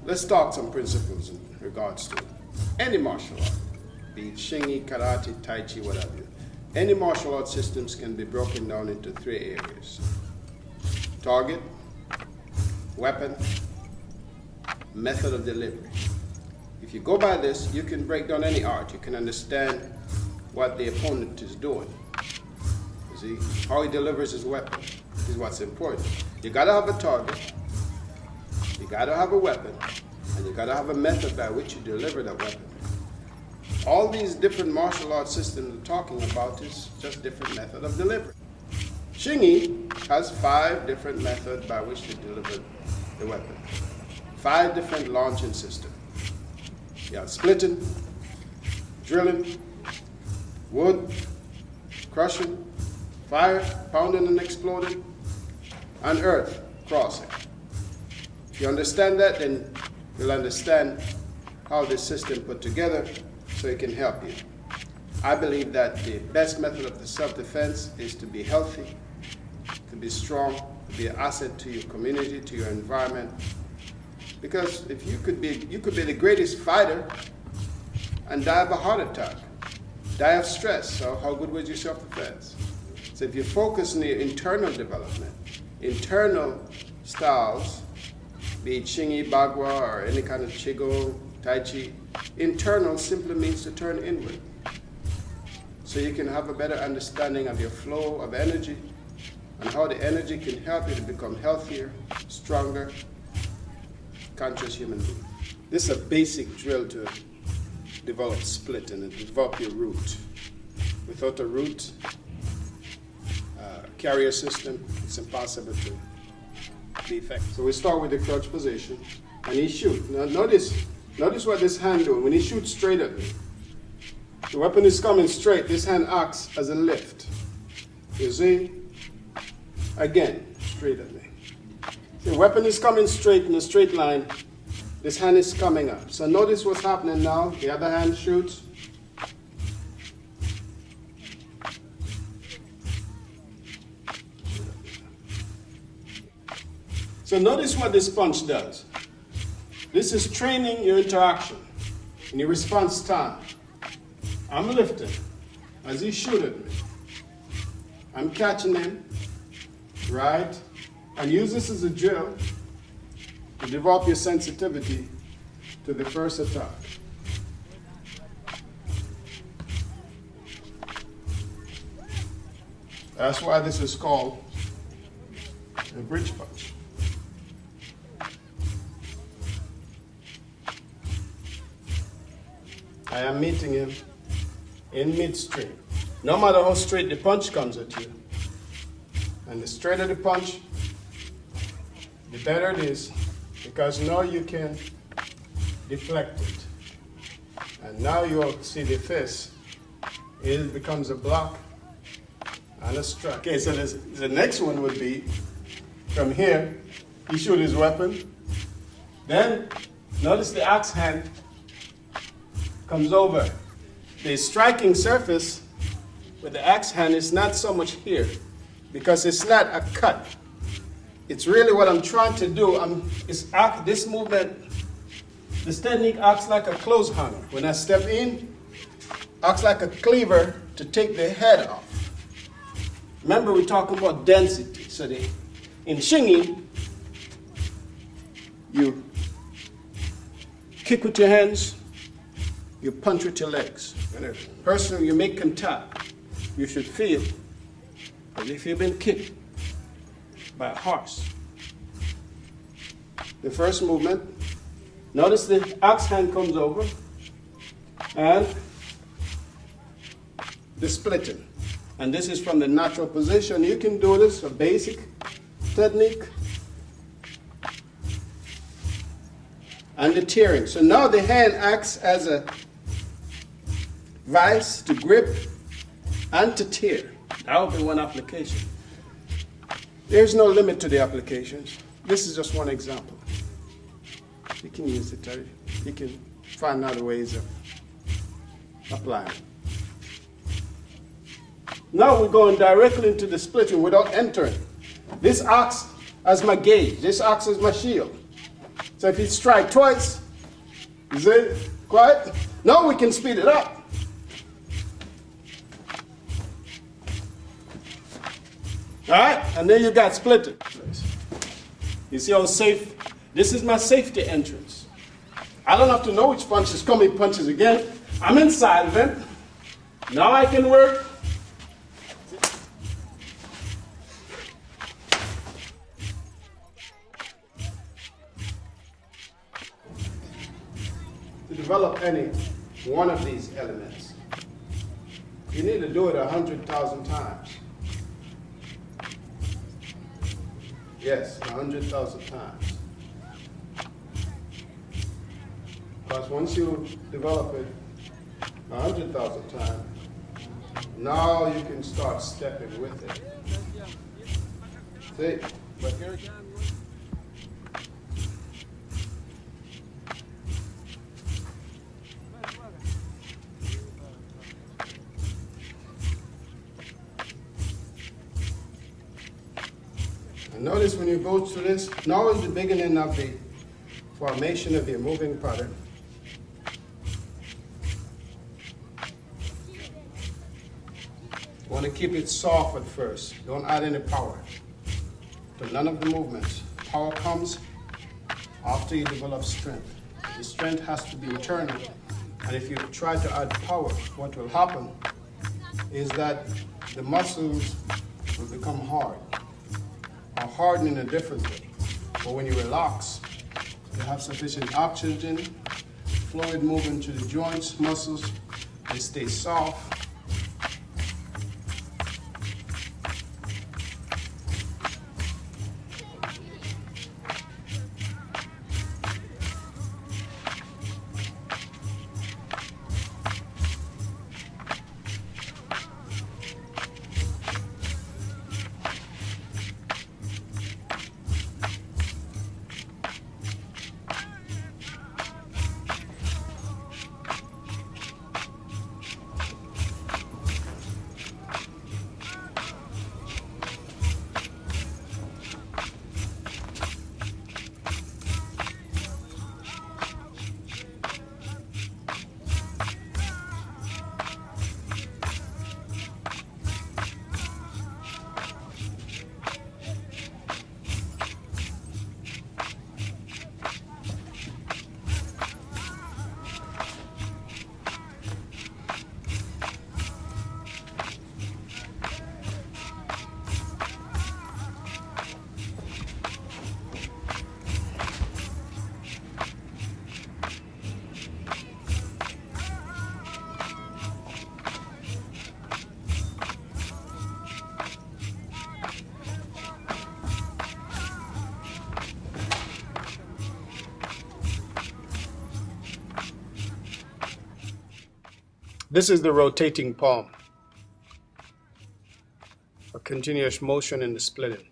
let's talk some principles in regards to any martial art, be it Xing-I, karate, tai chi, whatever. Any martial art systems can be broken down into 3 areas: target, weapon, method of delivery. If you go by this, you can break down any art. You can understand what the opponent is doing. You see, how he delivers his weapon is what's important. You gotta have a target, you gotta have a weapon, and you gotta have a method by which you deliver that weapon. All these different martial arts systems we're talking about is just different method of delivery. Xing-I has 5 different methods by which to deliver the weapon. 5 different launching systems. You have splitting, drilling, wood, crushing, fire, pounding and exploding, and earth, crossing. If you understand that, then you'll understand how this system put together so it can help you. I believe that the best method of the self-defense is to be healthy, to be strong, to be an asset to your community, to your environment. Because if you could be the greatest fighter and die of a heart attack, die of stress, so how good was your self-defense? So if you focus on your internal development, internal styles, be it Xing-I, Bagua, or any kind of Qigong, Tai Chi, internal simply means to turn inward. So you can have a better understanding of your flow of energy and how the energy can help you to become healthier, stronger, conscious human being. This is a basic drill to develop split and develop your root. Without a root carrier system, it's impossible to be effective. So we start with the crouch position, and he shoots. Now notice what this hand doing. When he shoots straight at me, the weapon is coming straight. This hand acts as a lift. You see? Again, straight at me. The weapon is coming straight in a straight line. This hand is coming up. So notice what's happening now. The other hand shoots. So notice what this punch does. This is training your interaction and your response time. I'm lifting as he shoots at me. I'm catching him, right? And use this as a drill to develop your sensitivity to the first attack. That's why this is called a bridge punch. I am meeting him in midstream. No matter how straight the punch comes at you, and the straighter the punch, the better it is, because now you can deflect it. And now you'll see the fist. It becomes a block and a strike. Okay, so the next one would be from here, he shoots his weapon. Then notice the axe hand comes over. The striking surface with the axe hand is not so much here, because it's not a cut. It's really what I'm trying to do. This movement, this technique acts like a clothes hanger. When I step in, acts like a cleaver to take the head off. Remember, we're talking about density. So in Xing-I, you kick with your hands, you punch with your legs. Personally, you make contact, you should feel as if you've been kicked by a horse. The first movement, notice the axe hand comes over and the splitting. And this is from the natural position. You can do this, a basic technique. And the tearing. So now the hand acts as a vice to grip and to tear. That would be one application. There's no limit to the applications. This is just one example. You can use it. You can find other ways of applying. Now we're going directly into the splitting without entering. This acts as my gauge. This acts as my shield. So if you strike twice, is it quiet? Now we can speed it up. All right, and then you got split it. You see how safe? This is my safety entrance. I don't have to know which punch is coming, punches again. I'm inside of it. Now I can work. To develop any one of these elements, you need to do it 100,000 times. Yes, 100,000 times. Because once you develop it 100,000 times, now you can start stepping with it. See? But here again. And notice when you go through this, now is the beginning of the formation of your moving pattern. You want to keep it soft at first. Don't add any power to none of the movements. Power comes after you develop strength. The strength has to be internal. And if you try to add power, what will happen is that the muscles will become hard, or harden in a different way. But when you relax, you have sufficient oxygen, fluid moving to the joints, muscles, they stay soft. This is the rotating palm, a continuous motion in the splitting.